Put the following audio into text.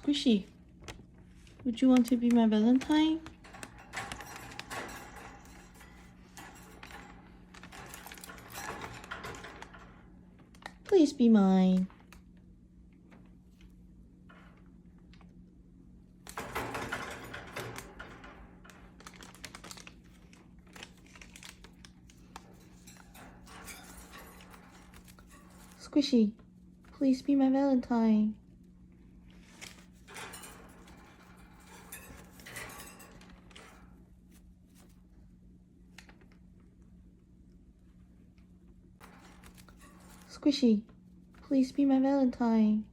Squishy, would you want to be my Valentine? Please be mine. Squishy, please be my Valentine. Squishy, please be my Valentine.